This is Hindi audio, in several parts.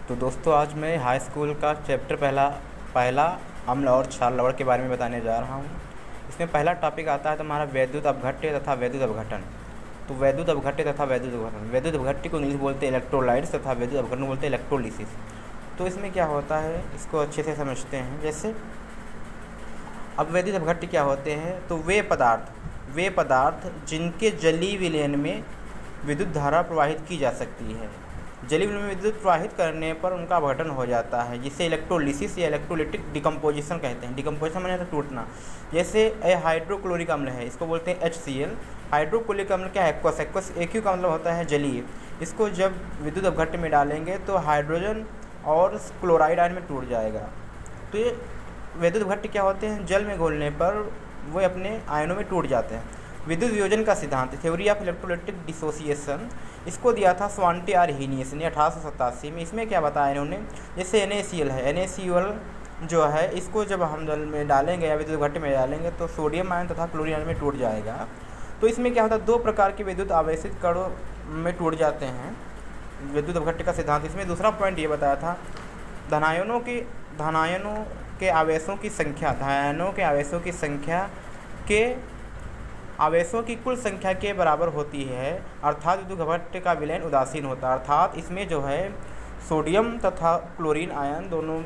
तो दोस्तों आज मैं हाई स्कूल का चैप्टर पहला पहला अम्ल और क्षार लवण के बारे में बताने जा रहा हूँ। इसमें पहला टॉपिक आता है तुम्हारा वैद्युत अपघट्य तथा वैद्युत अपघटन। तो वैद्युत अपघट्य तथा वैद्युत अपघटन, वैद्युत अपघट्य को इंग्लिश बोलते हैं इलेक्ट्रोलाइट्स तथा वैद्युत अपघटन बोलते हैं इलेक्ट्रोलिसिस। तो इसमें क्या होता है इसको अच्छे से समझते हैं। जैसे अब वैद्युत अपघट्य क्या होते हैं, तो वे पदार्थ जिनके जलीय विलयन में विद्युत धारा प्रवाहित की जा सकती है, जलीय विलयन में विद्युत प्रवाहित करने पर उनका अपघटन हो जाता है, जिसे इलेक्ट्रोलिसिस या इलेक्ट्रोलिटिक डिकम्पोजिशन कहते हैं। डिकम्पोजिशन माने तो टूटना। जैसे हाइड्रोक्लोरिक अम्ल है, इसको बोलते हैं HCl। हाइड्रोक्लोरिक अम्ल क्या है, एक्वस AQ का मतलब होता है जलीय। इसको जब विद्युत अपघट्य में डालेंगे तो हाइड्रोजन और क्लोराइड आयन में टूट जाएगा। तो ये वैद्युत अपघट्य क्या होते हैं, जल में घोलने पर वो अपने आयनों में टूट जाते हैं। विद्युत वियोजन का सिद्धांत, थ्योरी ऑफ इलेक्ट्रोलिटिक डिसोसिएशन, इसको दिया था स्वांटे आर हीनियस ने 1887 में। इसमें क्या बताया इन्होंने, जैसे NaCl है, NaCl जो है इसको जब हम जल में डालेंगे या विद्युत अपघट्य में डालेंगे तो सोडियम आयन तथा क्लोरीन आयन में टूट जाएगा। तो इसमें क्या होता है, दो प्रकार के विद्युत आवेशित कणों में टूट जाते हैं विद्युत अपघट्य का सिद्धांत। इसमें दूसरा पॉइंट ये बताया था, धनायनों के आवेशों की संख्या के आवेशों की कुल संख्या के बराबर होती है, अर्थात विद्युत अपघट्य का विलयन उदासीन होता है। अर्थात इसमें जो है सोडियम तथा क्लोरीन आयन दोनों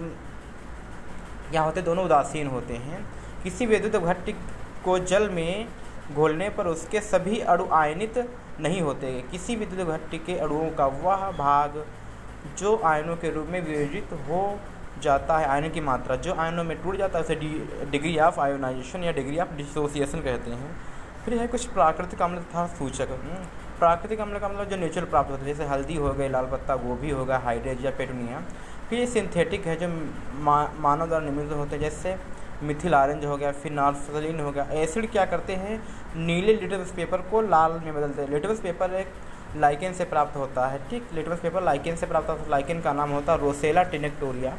क्या होते, दोनों उदासीन होते हैं। किसी विद्युत अपघट्य को जल में घोलने पर उसके सभी अणु आयनित नहीं होते। किसी विद्युत अपघट्य के अणुओं का वह भाग जो आयनों के रूप में वियोजित हो जाता है, आयनों की मात्रा जो आयनों में टूट जाता है, उसे डिग्री ऑफ आयोनाइजेशन या डिग्री ऑफ डिसोसिएशन कहते हैं। फिर है कुछ प्राकृतिक अम्ल तथा सूचक। प्राकृतिक अम्ल का मतलब जो नेचुरल प्राप्त होता है, जैसे हल्दी हो गई, लाल पत्ता गोभी होगा, हाइड्रेज या पेटूनिया। फिर ये सिंथेटिक है जो मानव द्वारा निर्मित होते हैं, जैसे मिथिल ऑरेंज हो गया, फिनाल्फथलीन हो गया। एसिड क्या करते हैं, नीले लिटमस पेपर को लाल में बदलते हैं। लिटमस पेपर एक लाइकेन से प्राप्त होता है, ठीक, लिटमस पेपर लाइकेन से प्राप्त होता है। लाइकेन का नाम होता है रोसेला टिनेक्टोरिया।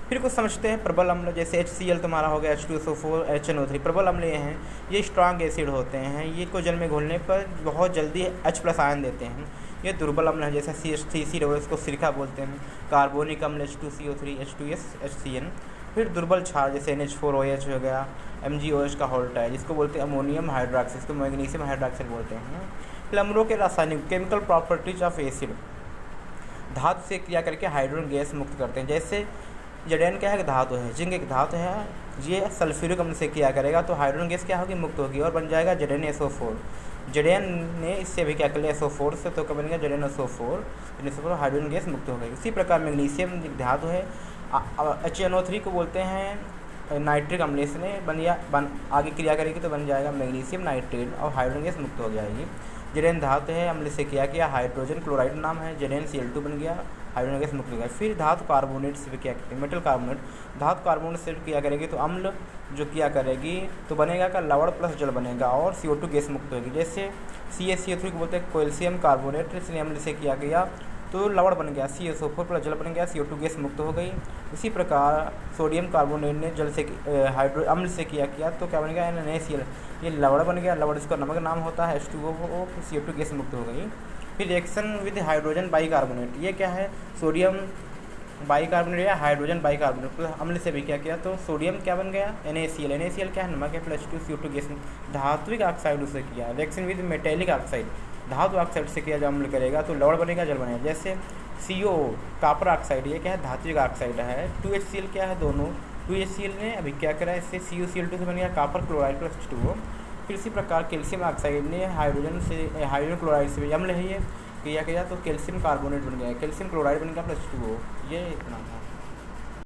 फिर कुछ समझते हैं प्रबल अम्ल, जैसे HCl तुम्हारा हो गया, H2SO4, HNO3। प्रबल अम्ल ये हैं, ये स्ट्रांग एसिड होते हैं, ये को जल में घोलने पर बहुत जल्दी H+ आयन देते हैं। ये दुर्बल अम्ल है, जैसे CH3COO, इसको सिरका बोलते हैं। कार्बोनिक अम्ल H2CO3, H2S, HCN। फिर दुर्बल क्षार जैसे NH4OH हो गया, MgOH का होल्ट है, जिसको बोलते हैं अमोनियम हाइड्रॉक्साइड, इसको मैग्नीशियम हाइड्रॉक्साइड बोलते हैं। फिर अम्लों के रासायनिक केमिकल प्रॉपर्टीज ऑफ एसिड, धातु से क्रिया करके हाइड्रोजन गैस मुक्त करते हैं। जैसे जडेन क्या है, धातु है, जिंक एक धातु है, ये सल्फ्यूरिक अम्ल से क्रिया करेगा तो हाइड्रोजन गैस क्या होगी, मुक्त होगी और बन जाएगा ZnSO4। जडेन ने इससे भी क्या कर लिया, SO4 से, तो क्या बनेगा ZnSO4, हाइड्रोजन गैस मुक्त हो गई। इसी प्रकार मैग्नीशियम एक धातु है, HNO3 को बोलते हैं नाइट्रिक अम्ल, इसने आगे क्रिया करेगी तो बन जाएगा मैग्नीशियम नाइट्रेट और हाइड्रोजन गैस मुक्त हो जाएगी। जडेन धातु है, अम्ल से किया हाइड्रोजन क्लोराइड नाम है, ZnCl2 बन गया, हाइड्रोजन गैस मुक्त हो गया। फिर धातु कार्बोनेट से भी क्या करते हैं, मेटल कार्बोनेट, धातु कार्बोनेट से किया करेगी तो अम्ल जो किया करेगी तो बनेगा का लवण प्लस जल बनेगा और CO2 गैस मुक्त होगी। जैसे CaCO3 को बोलते हैं कैल्शियम कार्बोनेट, इसलिए अम्ल से किया गया तो लवण बन गया, CaSO4 प्लस जल बन गया, CO2 गैस मुक्त हो गई। इसी प्रकार सोडियम कार्बोनेट ने जल से अम्ल से किया तो क्या बन गया, NaCl, ये लवण बन गया, लवण इसका नमक नाम होता है, H2O, CO2 गैस मुक्त हो गई। फिर रिएक्शन विद हाइड्रोजन बाइकार्बोनेट, ये क्या है, सोडियम बाइकार्बोनेट या हाइड्रोजन बाइकार्बोनेट प्लस अम्ल से भी क्या तो सोडियम क्या बन गया, NaCl क्या है, नमक है, प्लस CO2 गैस। धात्विक ऑक्साइड उसे किया, रिएक्शन विद मेटेलिक ऑक्साइड, धातु ऑक्साइड से किया जब अम्ल करेगा तो लवण बनेगा, जल बनेगा। जैसे CO कॉपर ऑक्साइड, ये क्या है, धात्विक ऑक्साइड है। 2HCl क्या है, दोनों 2HCl ने अभी क्या करा, इससे CuCl2 से बन गया कॉपर क्लोराइड प्लस H2O। फिर इसी प्रकार कैल्शियम ऑक्साइड ने हाइड्रोजन क्लोराइड से भी अम्ल है, ये किया तो कैल्शियम कार्बोनेट बन गया, कैल्शियम क्लोराइड बन गया प्लस H2O। ये इतना था।